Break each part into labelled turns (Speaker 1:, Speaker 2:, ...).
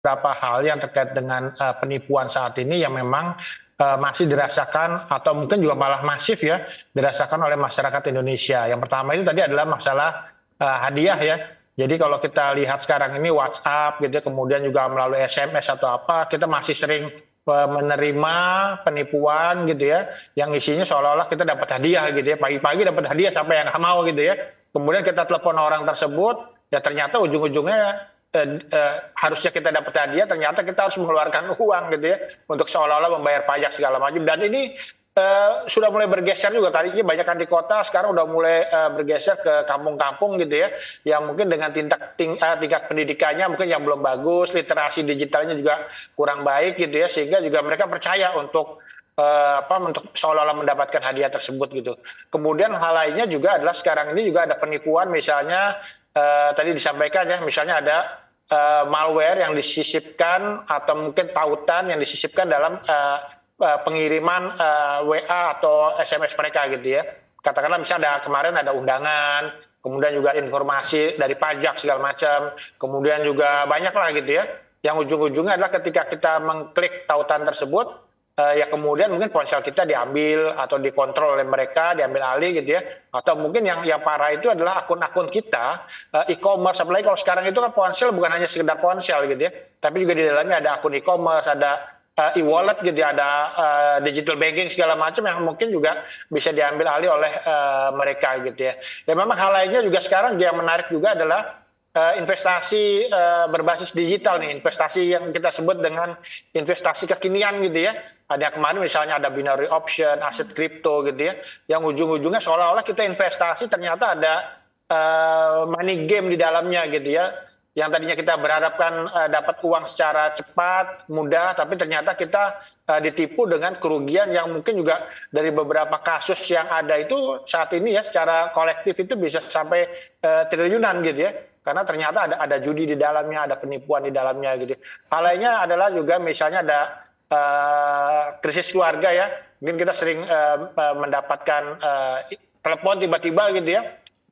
Speaker 1: beberapa hal yang terkait dengan penipuan saat ini yang memang masih dirasakan atau mungkin juga malah masif ya dirasakan oleh masyarakat Indonesia. Yang pertama itu tadi adalah masalah hadiah ya. Jadi kalau kita lihat sekarang ini WhatsApp gitu ya, kemudian juga melalui SMS atau apa, kita masih sering menerima penipuan gitu ya, yang isinya seolah-olah kita dapat hadiah gitu ya, pagi-pagi dapat hadiah sampai yang nggak mau gitu ya. Kemudian kita telepon orang tersebut, ya ternyata ujung-ujungnya harusnya kita dapat hadiah, ternyata kita harus mengeluarkan uang gitu ya, untuk seolah-olah membayar pajak segala macam. Dan ini sudah mulai bergeser juga, tadinya banyak kan di kota, sekarang udah mulai bergeser ke kampung-kampung gitu ya, yang mungkin dengan tingkat pendidikannya mungkin yang belum bagus, literasi digitalnya juga kurang baik gitu ya, sehingga juga mereka percaya untuk untuk seolah-olah mendapatkan hadiah tersebut gitu. Kemudian hal lainnya juga adalah sekarang ini juga ada penipuan, misalnya tadi disampaikan ya, misalnya ada malware yang disisipkan atau mungkin tautan yang disisipkan dalam pengiriman WA atau SMS mereka gitu ya. Katakanlah misalnya kemarin ada undangan, kemudian juga informasi dari pajak segala macam, kemudian juga banyak lah gitu ya. Yang ujung-ujungnya adalah ketika kita mengklik tautan tersebut, ya kemudian mungkin ponsel kita diambil atau dikontrol oleh mereka, diambil alih gitu ya. Atau mungkin yang parah itu adalah akun-akun kita, e-commerce, apalagi kalau sekarang itu kan ponsel bukan hanya sekedar ponsel gitu ya, tapi juga di dalamnya ada akun e-commerce, ada e-wallet gitu ya, ada digital banking segala macam yang mungkin juga bisa diambil alih oleh mereka gitu ya. Dan memang hal lainnya juga sekarang yang menarik juga adalah investasi berbasis digital nih, investasi yang kita sebut dengan investasi kekinian gitu ya. Ada kemarin misalnya ada binary option, aset kripto gitu ya, yang ujung-ujungnya seolah-olah kita investasi ternyata ada money game di dalamnya gitu ya. Yang tadinya kita berharapkan dapat uang secara cepat, mudah, tapi ternyata kita ditipu dengan kerugian yang mungkin juga dari beberapa kasus yang ada itu saat ini ya secara kolektif itu bisa sampai triliunan gitu ya. Karena ternyata ada judi di dalamnya, ada penipuan di dalamnya gitu. Hal lainnya adalah juga misalnya ada krisis keluarga ya. Mungkin kita sering mendapatkan telepon tiba-tiba gitu ya.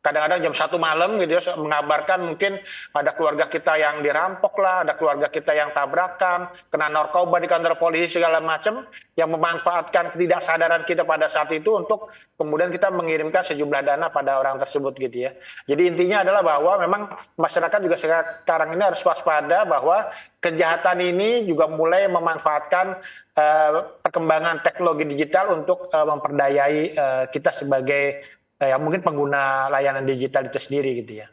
Speaker 1: Kadang-kadang jam 1 malam gitu ya, mengabarkan mungkin ada keluarga kita yang dirampok lah, ada keluarga kita yang tabrakan, kena narkoba di kantor polisi segala macam, yang memanfaatkan ketidaksadaran kita pada saat itu untuk kemudian kita mengirimkan sejumlah dana pada orang tersebut gitu ya. Jadi intinya adalah bahwa memang masyarakat juga sekarang ini harus waspada bahwa kejahatan ini juga mulai memanfaatkan perkembangan teknologi digital untuk memperdayai kita sebagai ya mungkin pengguna layanan digital itu sendiri gitu ya.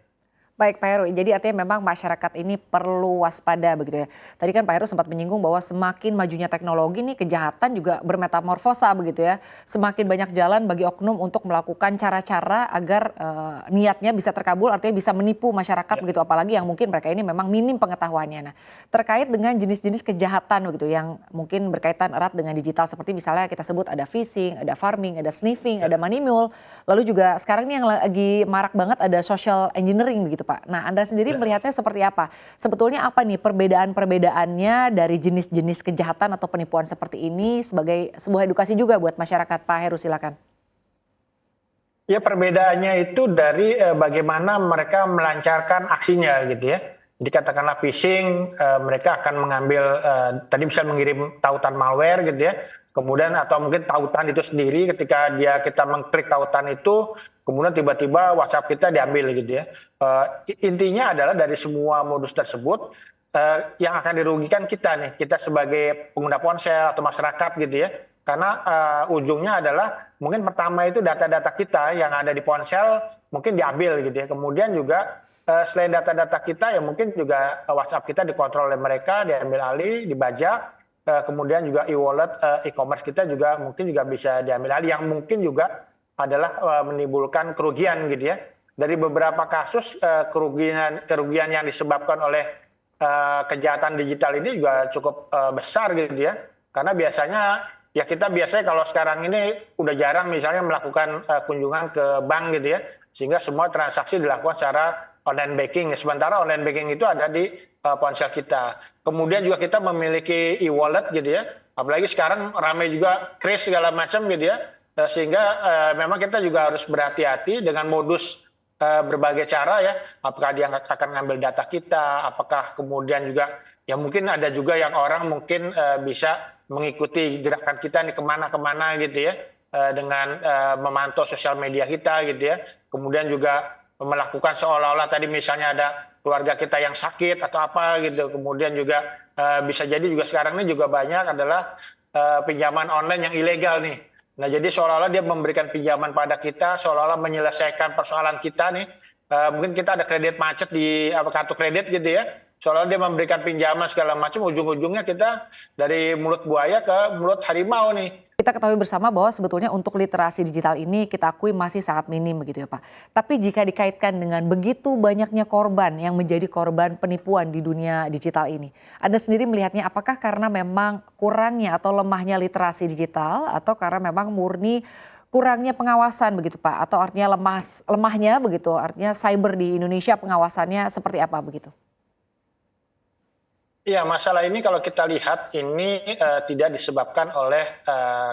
Speaker 2: Baik Pak Heru, jadi artinya memang masyarakat ini perlu waspada begitu ya. Tadi kan Pak Heru sempat menyinggung bahwa semakin majunya teknologi nih kejahatan juga bermetamorfosa begitu ya. Semakin banyak jalan bagi oknum untuk melakukan cara-cara agar niatnya bisa terkabul, artinya bisa menipu masyarakat begitu. Apalagi yang mungkin mereka ini memang minim pengetahuannya. Nah, terkait dengan jenis-jenis kejahatan begitu yang mungkin berkaitan erat dengan digital seperti misalnya kita sebut ada phishing, ada farming, ada sniffing, ada money mule. Lalu juga sekarang ini yang lagi marak banget ada social engineering begitu Pak. Nah, Anda sendiri melihatnya seperti apa? Sebetulnya apa nih perbedaan-perbedaannya dari jenis-jenis kejahatan atau penipuan seperti ini sebagai sebuah edukasi juga buat masyarakat? Pak Heru silakan.
Speaker 1: Ya perbedaannya itu dari bagaimana mereka melancarkan aksinya gitu ya. Jadi katakanlah phishing, mereka akan mengambil tadi bisa mengirim tautan malware gitu ya. Kemudian atau mungkin tautan itu sendiri ketika kita mengklik tautan itu, kemudian tiba-tiba WhatsApp kita diambil gitu ya. Intinya adalah dari semua modus tersebut yang akan dirugikan kita nih, kita sebagai pengguna ponsel atau masyarakat gitu ya. Karena ujungnya adalah mungkin pertama itu data-data kita yang ada di ponsel mungkin diambil gitu ya. Kemudian juga selain data-data kita ya mungkin juga WhatsApp kita dikontrol oleh mereka, diambil alih, dibajak. Kemudian juga e-wallet, e-commerce kita juga mungkin juga bisa diambil alih, yang mungkin juga adalah menimbulkan kerugian gitu ya. Dari beberapa kasus kerugian yang disebabkan oleh kejahatan digital ini juga cukup besar gitu ya. Karena biasanya ya kita biasanya kalau sekarang ini udah jarang misalnya melakukan kunjungan ke bank gitu ya. Sehingga semua transaksi dilakukan secara online banking. Sementara online banking itu ada di ponsel kita. Kemudian juga kita memiliki e-wallet gitu ya. Apalagi sekarang ramai juga kris segala macam gitu ya. Sehingga memang kita juga harus berhati-hati dengan modus berbagai cara ya. Apakah dia akan ngambil data kita, apakah kemudian juga Ya mungkin ada juga yang orang mungkin bisa mengikuti gerakan kita nih kemana-kemana gitu ya, dengan memantau sosial media kita gitu ya. Kemudian juga melakukan seolah-olah tadi misalnya ada keluarga kita yang sakit atau apa gitu. Kemudian juga bisa jadi juga sekarang ini juga banyak adalah pinjaman online yang ilegal nih. Nah jadi seolah-olah dia memberikan pinjaman pada kita, seolah-olah menyelesaikan persoalan kita nih. Mungkin kita ada kredit macet di kartu kredit gitu ya. Seolah dia memberikan pinjaman segala macam, ujung-ujungnya kita dari mulut buaya ke mulut harimau nih.
Speaker 2: Kita ketahui bersama bahwa sebetulnya untuk literasi digital ini kita akui masih sangat minim begitu ya Pak. Tapi jika dikaitkan dengan begitu banyaknya korban yang menjadi korban penipuan di dunia digital ini, Anda sendiri melihatnya apakah karena memang kurangnya atau lemahnya literasi digital atau karena memang murni kurangnya pengawasan begitu Pak? Atau artinya lemahnya begitu, artinya cyber di Indonesia pengawasannya seperti apa begitu?
Speaker 1: Iya, masalah ini kalau kita lihat ini tidak disebabkan oleh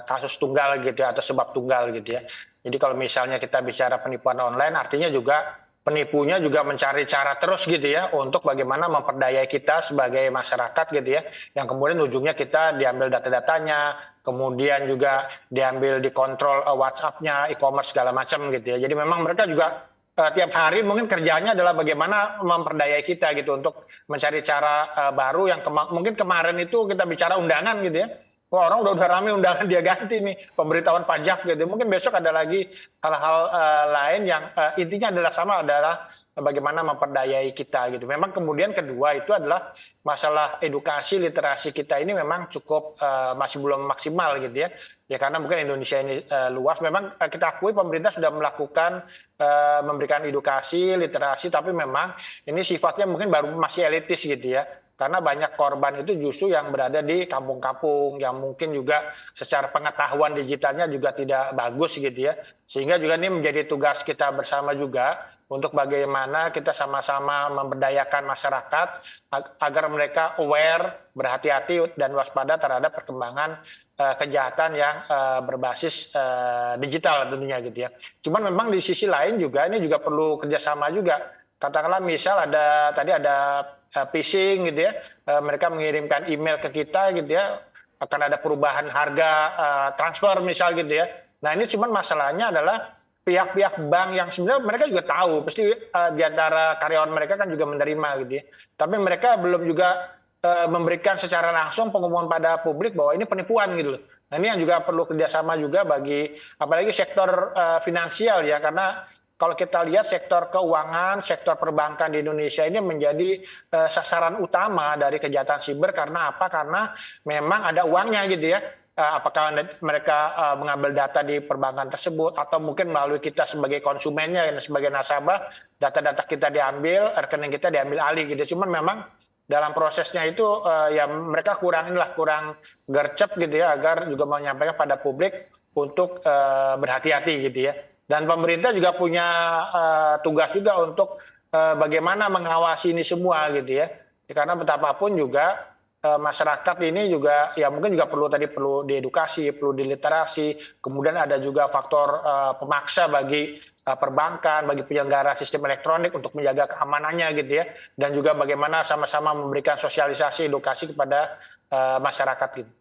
Speaker 1: kasus tunggal gitu ya, atau sebab tunggal gitu ya. Jadi kalau misalnya kita bicara penipuan online, artinya juga penipunya juga mencari cara terus gitu ya untuk bagaimana memperdayai kita sebagai masyarakat gitu ya. Yang kemudian ujungnya kita diambil data-datanya, kemudian juga diambil dikontrol WhatsApp-nya, e-commerce segala macam gitu ya. Jadi memang mereka juga tiap hari mungkin kerjanya adalah bagaimana memperdayai kita gitu untuk mencari cara baru yang mungkin kemarin itu kita bicara undangan gitu ya. Wah, orang udah rame undangan dia ganti nih pemberitahuan pajak gitu. Mungkin besok ada lagi hal-hal lain yang intinya adalah sama adalah bagaimana memperdayai kita gitu. Memang kemudian kedua itu adalah masalah edukasi literasi kita ini memang cukup masih belum maksimal gitu ya. Ya karena mungkin Indonesia ini luas. Memang kita akui pemerintah sudah melakukan memberikan edukasi literasi, tapi memang ini sifatnya mungkin baru masih elitis gitu ya. Karena banyak korban itu justru yang berada di kampung-kampung yang mungkin juga secara pengetahuan digitalnya juga tidak bagus gitu ya. Sehingga juga ini menjadi tugas kita bersama juga untuk bagaimana kita sama-sama memberdayakan masyarakat agar mereka aware, berhati-hati dan waspada terhadap perkembangan kejahatan yang berbasis digital tentunya gitu ya. Cuman memang di sisi lain juga ini juga perlu kerjasama juga. Katakanlah misal tadi ada phishing gitu ya, mereka mengirimkan email ke kita gitu ya, akan ada perubahan harga transfer misal gitu ya. Nah ini cuman masalahnya adalah pihak-pihak bank yang sebenarnya mereka juga tahu, pasti di antara karyawan mereka kan juga menerima gitu ya. Tapi mereka belum juga memberikan secara langsung pengumuman pada publik bahwa ini penipuan gitu loh. Nah ini yang juga perlu kerjasama juga bagi apalagi sektor finansial ya, karena kalau kita lihat sektor keuangan, sektor perbankan di Indonesia ini menjadi sasaran utama dari kejahatan siber karena apa? Karena memang ada uangnya gitu ya. Apakah mereka mengambil data di perbankan tersebut atau mungkin melalui kita sebagai konsumennya dan sebagai nasabah, data-data kita diambil, rekening kita diambil alih gitu. Cuman memang dalam prosesnya itu ya mereka kurang gercep gitu ya agar juga menyampaikan pada publik untuk berhati-hati gitu ya. Dan pemerintah juga punya tugas juga untuk bagaimana mengawasi ini semua gitu ya. Karena betapapun juga masyarakat ini juga ya mungkin juga perlu diedukasi, perlu diliterasi. Kemudian ada juga faktor pemaksa bagi perbankan, bagi penyelenggara sistem elektronik untuk menjaga keamanannya gitu ya. Dan juga bagaimana sama-sama memberikan sosialisasi edukasi kepada masyarakat gitu.